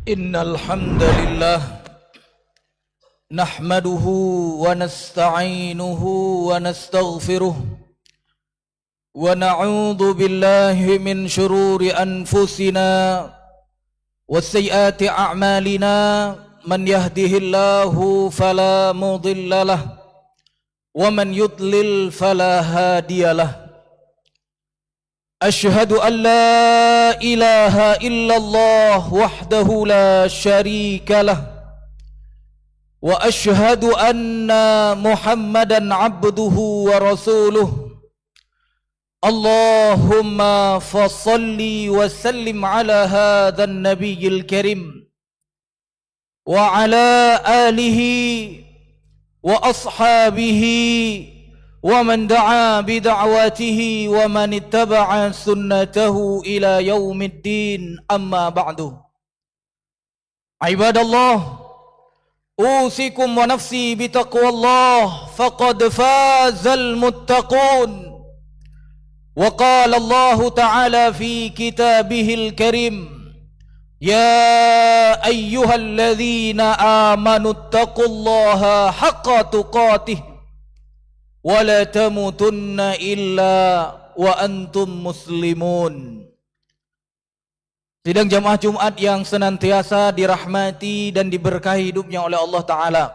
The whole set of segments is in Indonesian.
Innal hamdalillah nahmaduhu wa nasta'inuhu wa nastaghfiruh wa na'udzu billahi min shururi anfusina wa sayyiati a'malina man yahdihillahu fala mudhillalah wa man yudlil fala hadiyalah. أشهد أن لا إله إلا الله وحده لا شريك له وأشهد أن محمدا عبده ورسوله اللهم فصل وسلم على هذا النبي الكريم وعلى آله وأصحابه ومن دعا بدعوته ومن اتبع سنته إلى يوم الدين أما بعد عباد الله أوصيكم ونفسي بتقوى الله فقد فاز المتقون وقال الله تعالى في كتابه الكريم يا أيها الذين آمنوا اتقوا الله حق تقاته wala tamutunna illa wa antum muslimun. Sidang jamaah Jumat yang senantiasa dirahmati dan diberkahi hidupnya oleh Allah Ta'ala.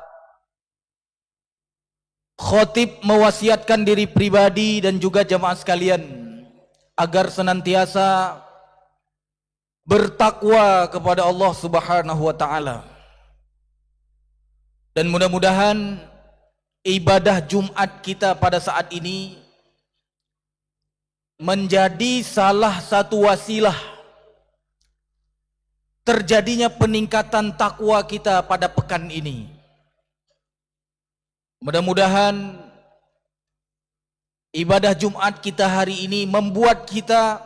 Khatib mewasiatkan diri pribadi dan juga jamaah sekalian agar senantiasa bertakwa kepada Allah Subhanahu wa Ta'ala. Dan mudah-mudahan ibadah Jumat kita pada saat ini menjadi salah satu wasilah terjadinya peningkatan takwa kita pada pekan ini. Mudah-mudahan ibadah Jumat kita hari ini membuat kita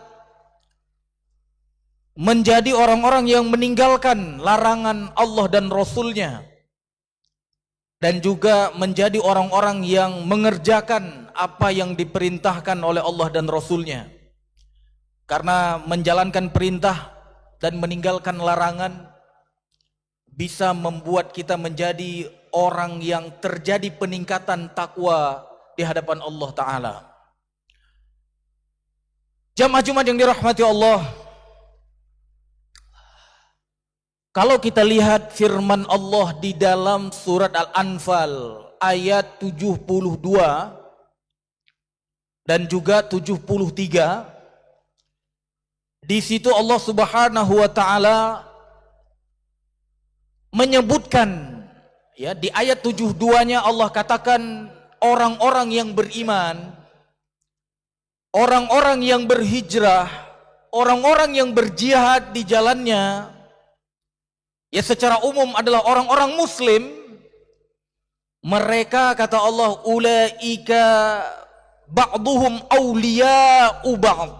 menjadi orang-orang yang meninggalkan larangan Allah dan Rasul-Nya, dan juga menjadi orang-orang yang mengerjakan apa yang diperintahkan oleh Allah dan Rasul-Nya. Karena menjalankan perintah dan meninggalkan larangan bisa membuat kita menjadi orang yang terjadi peningkatan takwa di hadapan Allah Ta'ala. Jamaah Jumat yang dirahmati Allah, kalau kita lihat firman Allah di dalam surat Al-Anfal ayat 72 dan juga 73, di situ Allah Subhanahu wa Ta'ala menyebutkan, ya, di ayat 72-nya Allah katakan orang-orang yang beriman, orang-orang yang berhijrah, orang-orang yang berjihad di jalannya, ya secara umum adalah orang-orang muslim. Mereka, kata Allah, ulaika ba'duhum awliya'u ba'd.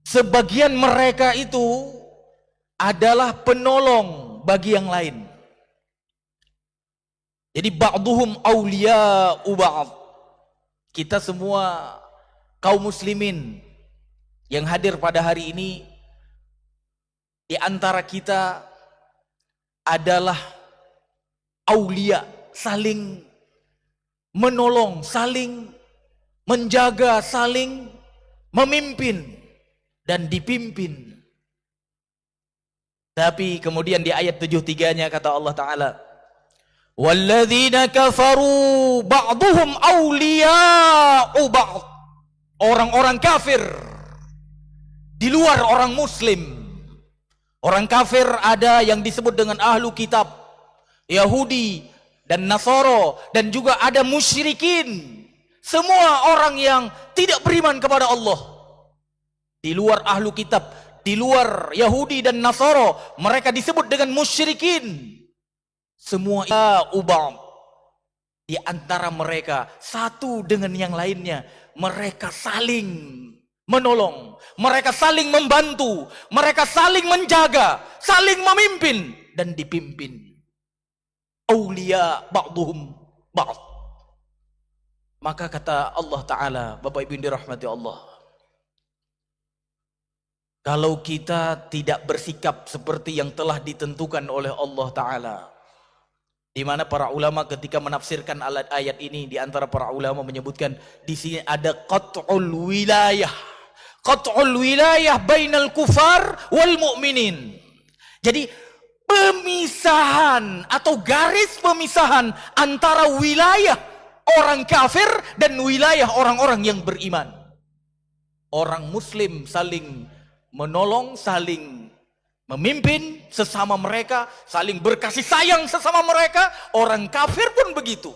Sebagian mereka itu adalah penolong bagi yang lain. Jadi ba'duhum awliya'u ba'd. Kita semua kaum muslimin yang hadir pada hari ini, di antara kita adalah aulia, saling menolong, saling menjaga, saling memimpin dan dipimpin. Tapi kemudian di ayat 73-nya kata Allah Ta'ala, walladzina kafaru ba'duhum awliya'u ba'd. Orang-orang kafir di luar orang muslim. Orang kafir ada yang disebut dengan ahlu kitab, Yahudi dan Nasoro, dan juga ada musyrikin. Semua orang yang tidak beriman kepada Allah. Di luar ahlu kitab, di luar Yahudi dan Nasoro, mereka disebut dengan musyrikin. Semua ubam. Di antara mereka, satu dengan yang lainnya, mereka saling menolong, mereka saling membantu, mereka saling menjaga, saling memimpin dan dipimpin. Aulia ba'duhum ba'd. Maka kata Allah Ta'ala, Bapak Ibu yang dirahmati Allah, kalau kita tidak bersikap seperti yang telah ditentukan oleh Allah Ta'ala. Di mana para ulama ketika menafsirkan ayat ini, di antara para ulama menyebutkan di sini ada qat'ul wilayah. Qat'ul wilayah bainal kufar wal mu'minin. Jadi pemisahan atau garis pemisahan antara wilayah orang kafir dan wilayah orang-orang yang beriman. Orang muslim saling menolong, saling memimpin sesama mereka, saling berkasih sayang sesama mereka. Orang kafir pun begitu.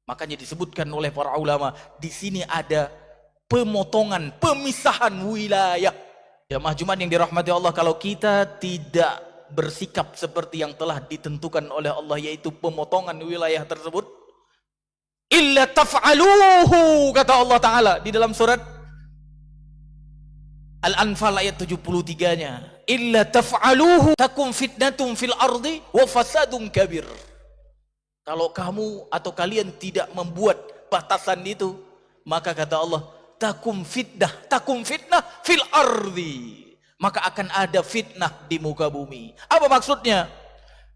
Makanya disebutkan oleh para ulama, di sini ada pemotongan, pemisahan wilayah. Jamaah Jumat yang dirahmati Allah, kalau kita tidak bersikap seperti yang telah ditentukan oleh Allah, yaitu pemotongan wilayah tersebut, illa taf'aluhu, kata Allah Ta'ala di dalam surat Al-Anfal ayat 73-nya, illa taf'aluhu takum fitnatum fil ardi wa fasadun kabir. Kalau kamu atau kalian tidak membuat batasan itu, maka kata Allah, takum fitnah fil ardi, maka akan ada fitnah di muka bumi. Apa maksudnya?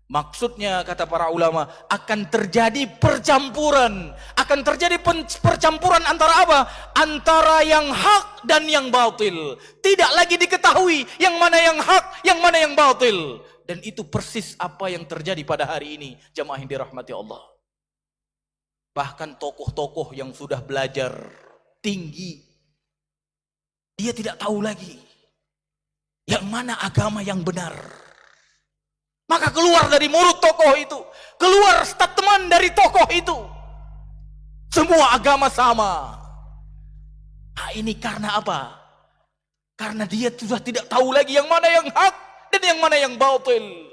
Maksudnya kata para ulama, akan terjadi percampuran. Akan terjadi percampuran antara apa? Antara yang hak dan yang batil. Tidak lagi diketahui yang mana yang hak, yang mana yang batil. Dan itu persis apa yang terjadi pada hari ini, jamaah yang dirahmati Allah. Bahkan tokoh-tokoh yang sudah belajar tinggi, dia tidak tahu lagi yang mana agama yang benar. Maka keluar dari mulut tokoh itu, keluar statement dari tokoh itu, semua agama sama. Nah, ini karena apa? Karena dia sudah tidak tahu lagi yang mana yang hak dan yang mana yang batil.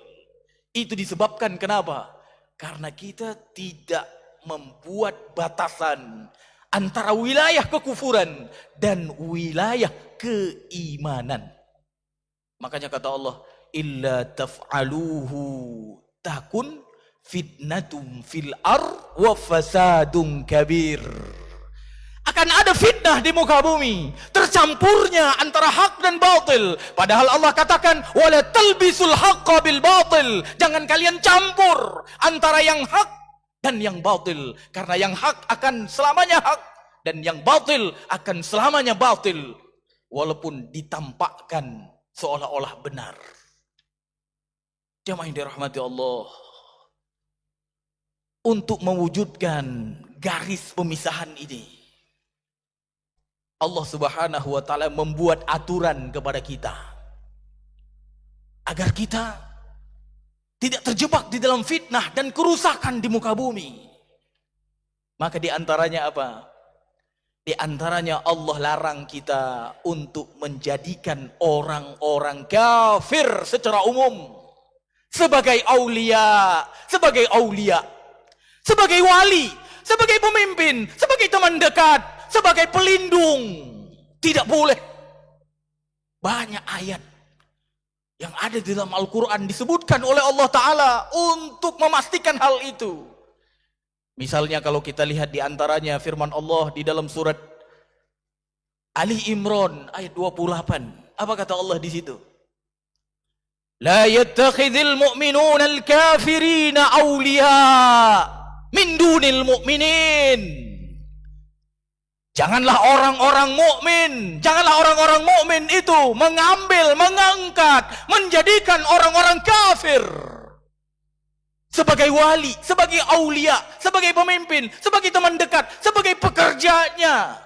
Itu disebabkan kenapa? Karena kita tidak membuat batasan antara wilayah kekufuran dan wilayah keimanan. Makanya kata Allah, illa taf'aluhu takun fitnatum fil ar wa fasadun kabir. Akan ada fitnah di muka bumi, tercampurnya antara hak dan batil. Padahal Allah katakan, wala talbisul haqqa bil batil. Jangan kalian campur antara yang hak dan yang batil, karena yang hak akan selamanya hak dan yang batil akan selamanya batil, walaupun ditampakkan seolah-olah benar. Jamaah yang dirahmati Allah, untuk mewujudkan garis pemisahan ini, Allah Subhanahu wa Ta'ala membuat aturan kepada kita agar kita tidak terjebak di dalam fitnah dan kerusakan di muka bumi. Maka di antaranya apa? Di antaranya Allah larang kita untuk menjadikan orang-orang kafir secara umum sebagai aulia, sebagai wali, sebagai pemimpin, sebagai teman dekat, sebagai pelindung. Tidak boleh. Banyak ayat yang ada di dalam Al-Quran disebutkan oleh Allah Ta'ala untuk memastikan hal itu. Misalnya kalau kita lihat di antaranya firman Allah di dalam surat Ali Imran ayat 28. Apa kata Allah di situ? La yattakhidhul mu'minuna al-kafirina awliya min dunil mu'minin. Janganlah orang-orang mukmin itu mengambil, mengangkat, menjadikan orang-orang kafir sebagai wali, sebagai aulia, sebagai pemimpin, sebagai teman dekat, sebagai pekerjanya.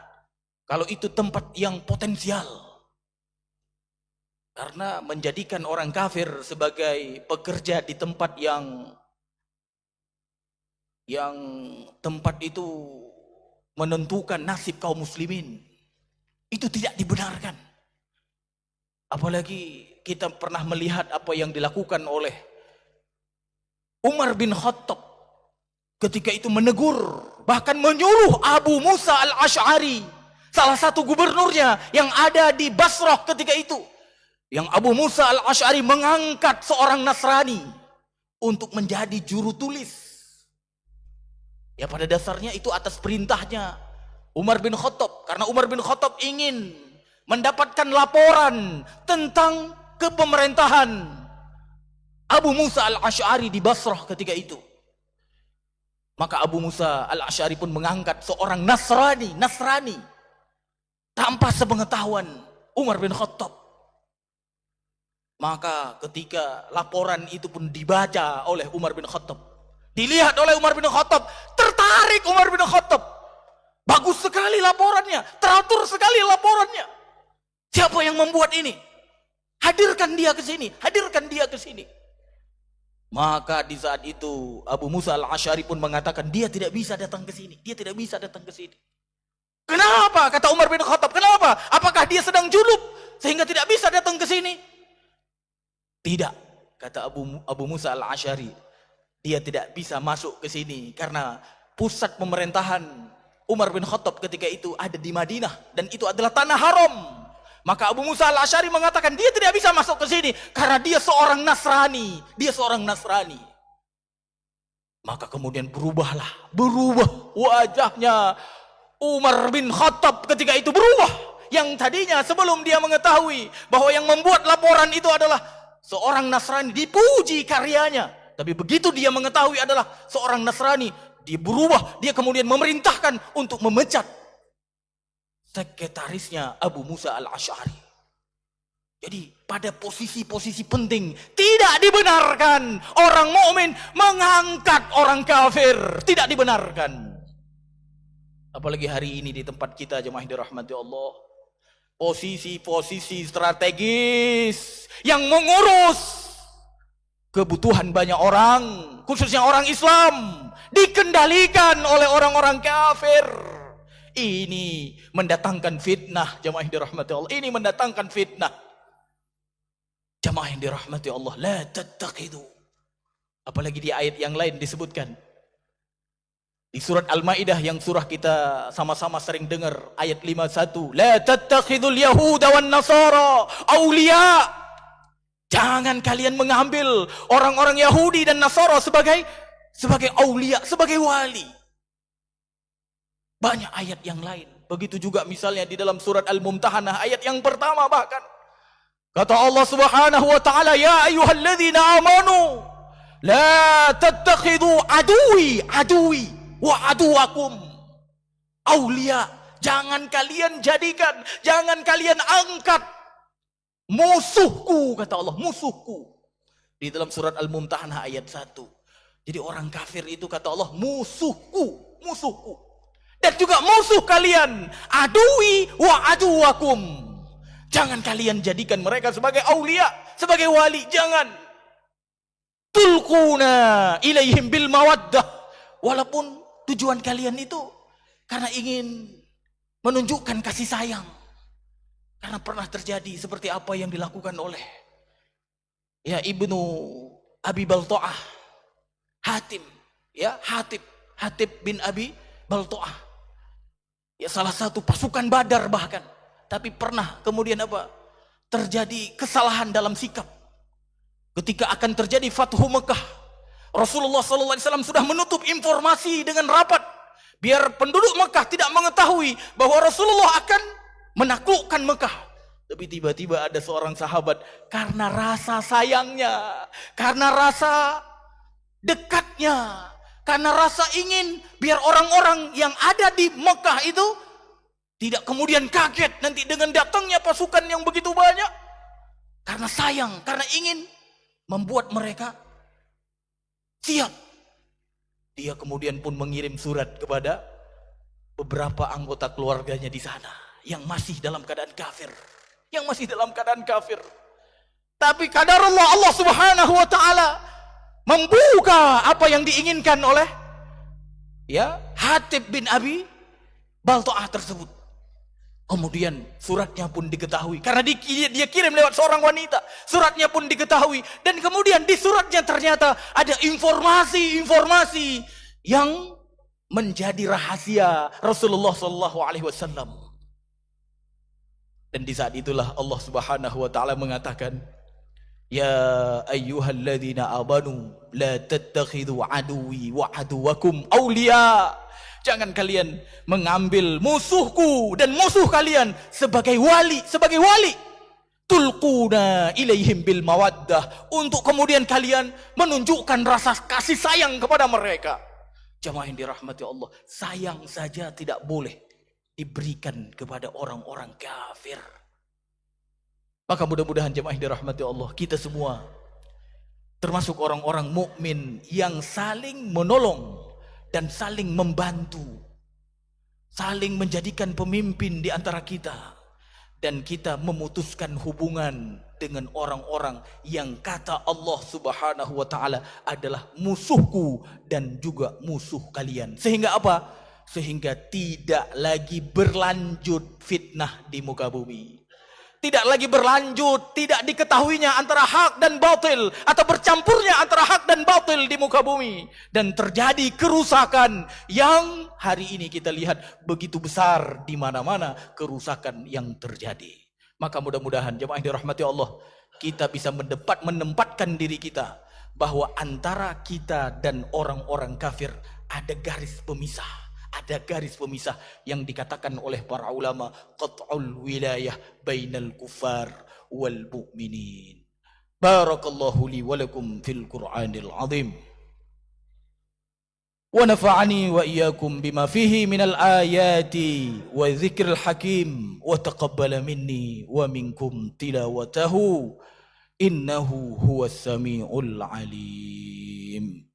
Kalau itu tempat yang potensial. Karena menjadikan orang kafir sebagai pekerja di tempat yang tempat itu menentukan nasib kaum muslimin, itu tidak dibenarkan. Apalagi kita pernah melihat apa yang dilakukan oleh Umar bin Khattab ketika itu menegur, bahkan menyuruh Abu Musa al-Ash'ari, salah satu gubernurnya yang ada di Basrah ketika itu, yang Abu Musa al-Ash'ari mengangkat seorang Nasrani untuk menjadi juru tulis. Ya pada dasarnya itu atas perintahnya Umar bin Khattab, karena Umar bin Khattab ingin mendapatkan laporan tentang kepemerintahan Abu Musa al-Asy'ari di Basrah ketika itu. Maka Abu Musa al-Asy'ari pun mengangkat seorang Nasrani tanpa sepengetahuan Umar bin Khattab. Maka ketika laporan itu pun dibaca oleh Umar bin Khattab, dilihat oleh Umar bin Khattab, tertarik Umar bin Khattab. Bagus sekali laporannya, teratur sekali laporannya. Siapa yang membuat ini? Hadirkan dia ke sini, hadirkan dia ke sini. Maka di saat itu Abu Musa al-Asy'ari pun mengatakan dia tidak bisa datang ke sini, dia tidak bisa datang ke sini. Kenapa? Kata Umar bin Khattab, kenapa? Apakah dia sedang junub sehingga tidak bisa datang ke sini? Tidak, kata Abu Musa al-Asy'ari, dia tidak bisa masuk ke sini karena pusat pemerintahan Umar bin Khattab ketika itu ada di Madinah dan itu adalah tanah haram. Maka Abu Musa al-Asy'ari mengatakan dia tidak bisa masuk ke sini karena dia seorang Nasrani, Maka kemudian berubah wajahnya Umar bin Khattab ketika itu berubah. Yang tadinya sebelum dia mengetahui bahwa yang membuat laporan itu adalah seorang Nasrani, dipuji karyanya. Tapi begitu dia mengetahui adalah seorang Nasrani, dia berubah. Dia kemudian memerintahkan untuk memecat sekretarisnya Abu Musa al-Asy'ari. Jadi pada posisi-posisi penting tidak dibenarkan orang mukmin mengangkat orang kafir. Tidak dibenarkan. Apalagi hari ini di tempat kita, jemaah yang dirahmati Allah. Posisi-posisi strategis yang mengurus kebutuhan banyak orang, khususnya orang Islam, dikendalikan oleh orang-orang kafir. Ini mendatangkan fitnah, jemaah yang dirahmati Allah. Ini mendatangkan fitnah. Jemaah yang dirahmati Allah, la tattaqidu. Apalagi di ayat yang lain disebutkan. Di surat Al-Maidah yang surah kita sama-sama sering dengar, ayat 51, la tattakhidul yahuda wan nasara auliya. Jangan kalian mengambil orang-orang Yahudi dan Nasara sebagai aulia, sebagai wali. Banyak ayat yang lain. Begitu juga misalnya di dalam surat Al-Mumtahanah ayat yang pertama bahkan. Kata Allah Subhanahu wa taala, ya ayyuhalladzina amanu la tattakhidu aduwi wa aduwakum aulia. Jangan kalian jadikan, jangan kalian angkat musuhku, kata Allah, musuhku. Di dalam surat Al-Mumtahanah ayat 1. Jadi orang kafir itu kata Allah musuhku. Dan juga musuh kalian, aduwi wa aduwakum. Jangan kalian jadikan mereka sebagai aulia, sebagai wali, jangan. Tulquna ilaihim bil mawaddah. Walaupun tujuan kalian itu karena ingin menunjukkan kasih sayang. Karena pernah terjadi seperti apa yang dilakukan oleh Ibnu Abi Balta'ah, Hatib bin Abi Balta'ah. Salah satu pasukan Badar bahkan. Tapi pernah kemudian terjadi kesalahan dalam sikap. Ketika akan terjadi Fathu Mekah, Rasulullah SAW sudah menutup informasi dengan rapat biar penduduk Mekah tidak mengetahui bahwa Rasulullah akan menaklukkan Mekah. Tapi tiba-tiba ada seorang sahabat, karena rasa sayangnya, karena rasa dekatnya, karena rasa ingin biar orang-orang yang ada di Mekah itu tidak kemudian kaget nanti dengan datangnya pasukan yang begitu banyak. Karena sayang, karena ingin membuat mereka siap. Dia kemudian pun mengirim surat kepada beberapa anggota keluarganya di sana yang masih dalam keadaan kafir. Tapi qadarullah, Allah Subhanahu wa taala membuka apa yang diinginkan oleh Hatib bin Abi Balta'ah tersebut. Kemudian suratnya pun diketahui karena dia kirim lewat seorang wanita. Suratnya pun diketahui dan kemudian di suratnya ternyata ada informasi-informasi yang menjadi rahasia Rasulullah SAW. Dan di saat itulah Allah Subhanahu wa taala mengatakan, Ya ayyuhalladzina amanu la tattakhidhu aduwi wa aduwakum awliya. Jangan kalian mengambil musuhku dan musuh kalian sebagai wali, tulquna ilaihim bil mawaddah, untuk kemudian kalian menunjukkan rasa kasih sayang kepada mereka. Jamaah yang dirahmati Allah, sayang saja tidak boleh diberikan kepada orang-orang kafir. Maka mudah-mudahan jemaah yang dirahmati Allah, kita semua termasuk orang-orang mukmin yang saling menolong dan saling membantu, saling menjadikan pemimpin di antara kita, dan kita memutuskan hubungan dengan orang-orang yang kata Allah Subhanahu wa taala adalah musuhku dan juga musuh kalian. Sehingga apa? Sehingga tidak lagi berlanjut fitnah di muka bumi. Tidak lagi berlanjut, tidak diketahuinya antara hak dan batil, atau bercampurnya antara hak dan batil di muka bumi, dan terjadi kerusakan yang hari ini kita lihat begitu besar di mana-mana kerusakan yang terjadi. Maka mudah-mudahan jemaah yang dirahmati Allah, kita bisa menempatkan diri kita bahwa antara kita dan orang-orang kafir ada garis pemisah. Ada garis pemisah yang dikatakan oleh para ulama, qat'ul wilayah bainal kufar wal mu'minin. Barakallahu li wa lakum fil Qur'anil azim. Wa nafa'ani wa iyyakum bima fihi minal ayati wa dzikril hakim, wa taqabbala minni wa minkum tilawatahu innahu huwas samiul alim.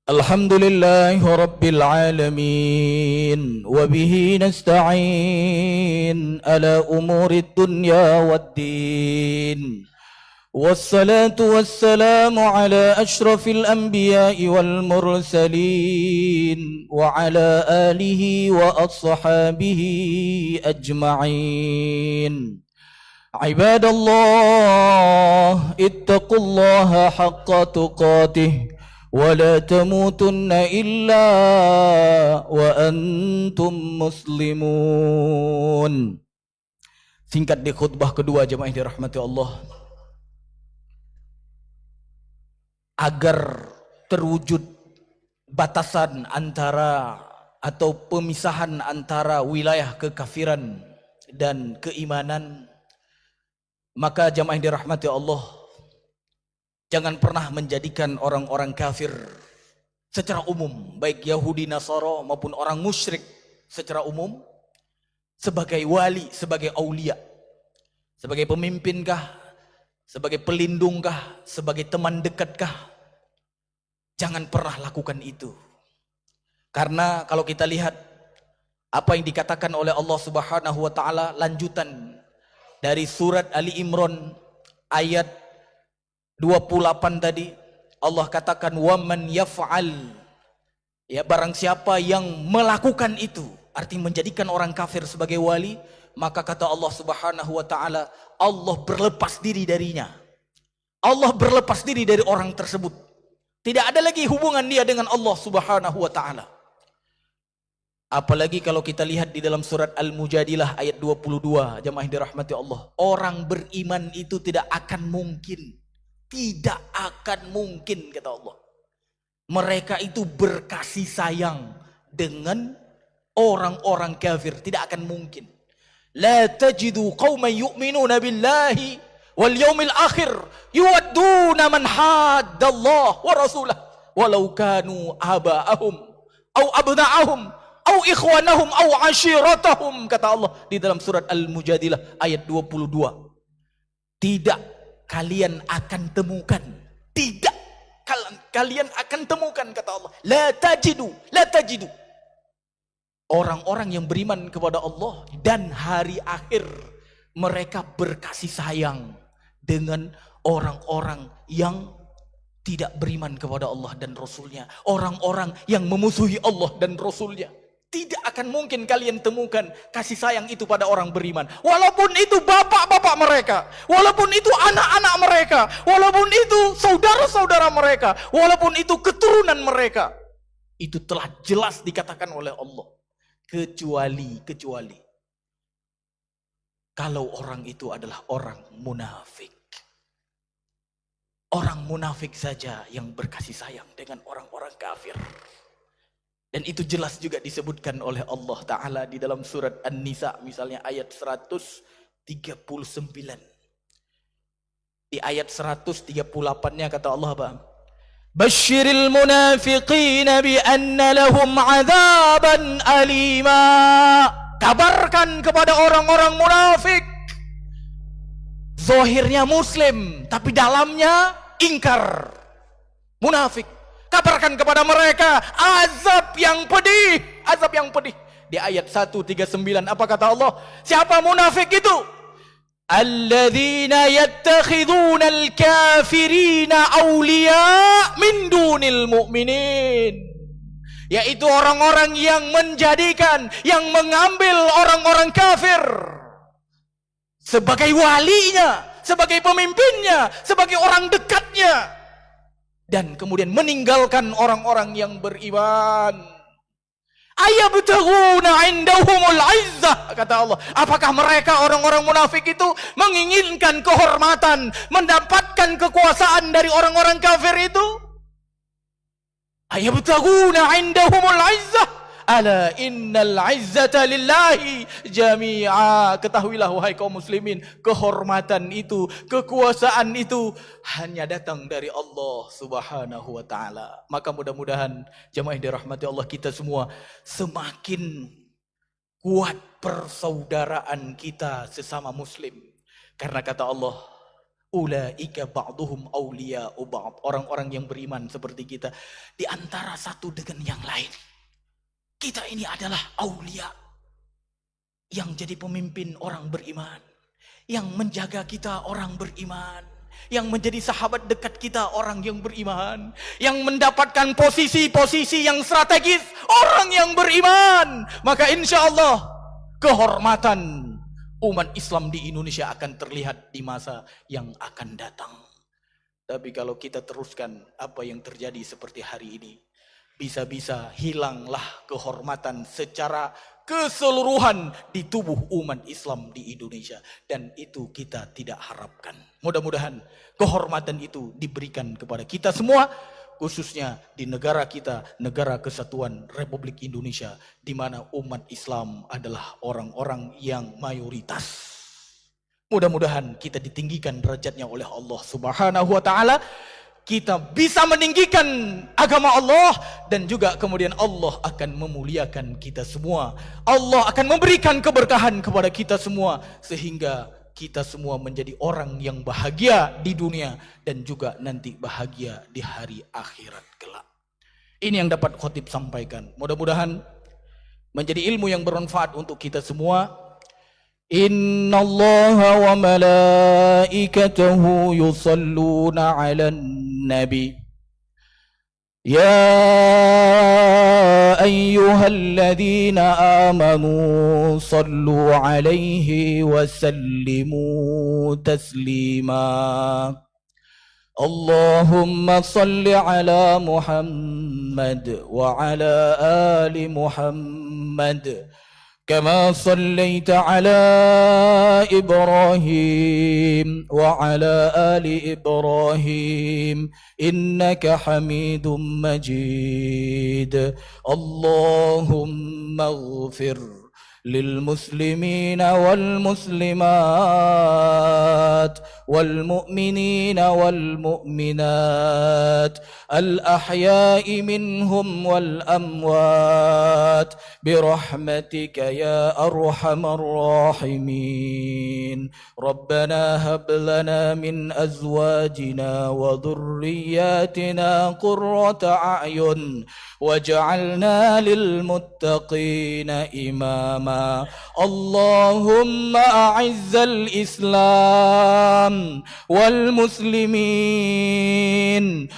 Alhamdulillahi Rabbil Alamin, wa bihi nasta'in ala umuri dunya waddin, wassalatu wassalamu ala ashrafil anbiya'i wal mursalin, wa ala alihi wa ashabihi ajma'in. Ibadallah, ittaqullaha haqqa tuqatih, ولا تموتن إلا وأنتم مسلمون. Singkat di khutbah kedua jemaah yang dirahmati Allah, agar terwujud batasan antara atau pemisahan antara wilayah kekafiran dan keimanan, maka jemaah yang dirahmati Allah, jangan pernah menjadikan orang-orang kafir secara umum, baik Yahudi, Nasara maupun orang musyrik secara umum, sebagai wali, sebagai aulia, sebagai pemimpinkah, sebagai pelindungkah, sebagai teman dekatkah. Jangan pernah lakukan itu. Karena kalau kita lihat apa yang dikatakan oleh Allah Subhanahu wa taala, lanjutan dari surat Ali Imran ayat 28 tadi, Allah katakan waman yaf'al, ya, barang siapa yang melakukan itu, artinya menjadikan orang kafir sebagai wali, maka kata Allah Subhanahu wa taala, Allah berlepas diri darinya. Allah berlepas diri dari orang tersebut. Tidak ada lagi hubungan dia dengan Allah Subhanahu wa taala. Apalagi kalau kita lihat di dalam surat Al-Mujadilah ayat 22, jemaah yang dirahmati Allah, orang beriman itu tidak akan mungkin, kata Allah, mereka itu berkasih sayang dengan orang-orang kafir. Tidak akan mungkin. La tajidu qauman yu'minuna billahi wal yawmil akhir yuwadduna man haddallah wa rasulah walau kanu aba'ahum au abna'ahum au ikhwanahum au ashiratahum, kata Allah di dalam surat Al-Mujadilah ayat 22. Tidak kalian akan temukan, tidak kalian akan temukan, kata Allah, la tajidu orang-orang yang beriman kepada Allah dan hari akhir, mereka berkasih sayang dengan orang-orang yang tidak beriman kepada Allah dan Rasulnya, orang-orang yang memusuhi Allah dan Rasulnya. Tidak akan mungkin kalian temukan kasih sayang itu pada orang beriman. Walaupun itu bapak-bapak mereka, walaupun itu anak-anak mereka, walaupun itu saudara-saudara mereka, walaupun itu keturunan mereka. Itu telah jelas dikatakan oleh Allah. Kecuali kalau orang itu adalah orang munafik. Orang munafik saja yang berkasih sayang dengan orang-orang kafir. Dan itu jelas juga disebutkan oleh Allah Ta'ala di dalam surat An-Nisa misalnya ayat 139. Di ayat 138-nya kata Allah apa? Basyiril munafiqina bi anna lahum adzaban alima. Kabarkan kepada orang-orang munafik. Zahirnya muslim, tapi dalamnya ingkar. Munafik. Kabarkan kepada mereka azab yang pedih. Azab yang pedih. Di ayat 139 apa kata Allah? Siapa munafik itu? Alladzina yattakhiduna al-kafirina awliya min dunil mu'minin. Yaitu orang-orang yang menjadikan, yang mengambil orang-orang kafir sebagai walinya, sebagai pemimpinnya, sebagai orang dekatnya. Dan kemudian meninggalkan orang-orang yang beriman. Ayabtaghuna indahumul izzah, kata Allah. Apakah mereka orang-orang munafik itu menginginkan kehormatan, mendapatkan kekuasaan dari orang-orang kafir itu? Ayabtaghuna indahumul izzah. Ala innal izzata lillahi jami'a. Ketahuilah wahai kaum muslimin, kehormatan itu, kekuasaan itu hanya datang dari Allah Subhanahu wa taala. Maka mudah-mudahan jamaah yang dirahmati Allah kita semua semakin kuat persaudaraan kita sesama muslim. Karena kata Allah, ulaika ba'duhum awliya'u ba'd. Orang-orang yang beriman seperti kita di antara satu dengan yang lain. Kita ini adalah aulia yang jadi pemimpin orang beriman, yang menjaga kita orang beriman, yang menjadi sahabat dekat kita orang yang beriman, yang mendapatkan posisi-posisi yang strategis orang yang beriman. Maka insya Allah kehormatan umat Islam di Indonesia akan terlihat di masa yang akan datang. Tapi kalau kita teruskan apa yang terjadi seperti hari ini, bisa-bisa hilanglah kehormatan secara keseluruhan di tubuh umat Islam di Indonesia. Dan itu kita tidak harapkan. Mudah-mudahan kehormatan itu diberikan kepada kita semua, khususnya di negara kita, negara kesatuan Republik Indonesia, di mana umat Islam adalah orang-orang yang mayoritas. Mudah-mudahan kita ditinggikan derajatnya oleh Allah Subhanahu wa taala. Kita bisa meninggikan agama Allah dan juga kemudian Allah akan memuliakan kita semua. Allah akan memberikan keberkahan kepada kita semua sehingga kita semua menjadi orang yang bahagia di dunia dan juga nanti bahagia di hari akhirat kelak. Ini yang dapat khotib sampaikan. Mudah-mudahan menjadi ilmu yang bermanfaat untuk kita semua. Inna Allah wa malaikatahu yusalluna ala nabi ya ayyuhalladzina amanu sallu alaihi wa sallimu taslima. Allahumma salli ala Muhammad wa ala ali Muhammad كما صليت على إبراهيم وعلى آل إبراهيم إنك حميد مجيد اللهم اغفر للمسلمين والمسلمات والمؤمنين والمؤمنات الأحياء منهم والأموات برحمتك يا أرحم الراحمين ربنا هب لنا من أزواجنا وذرياتنا قرة أعين واجعلنا للمتقين إماما. اللهم أعز الإسلام والمسلمين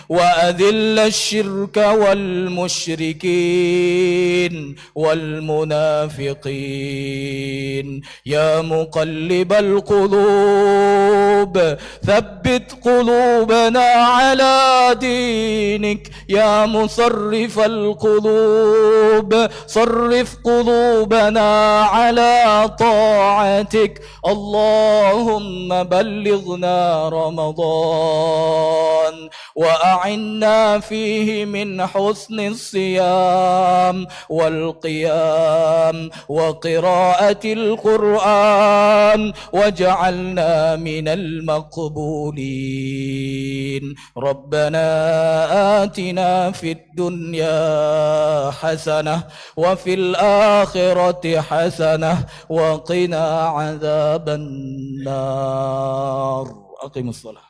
وأذل الشرك والمشركين والمنافقين. يا مقلب القلوب ثبت قلوبنا على دينك. يا مصرف القلوب صرف قلوبنا على طاعتك. اللهم بلغنا رمضان وأعنا فيه من حسن الصيام والقيام وقراءة القرآن، واجعلنا من المقبولين. ربنا آتنا في الدنيا حسنة وفي الآخرة حسنة وقنا عذاب النار. أقم الصلاة.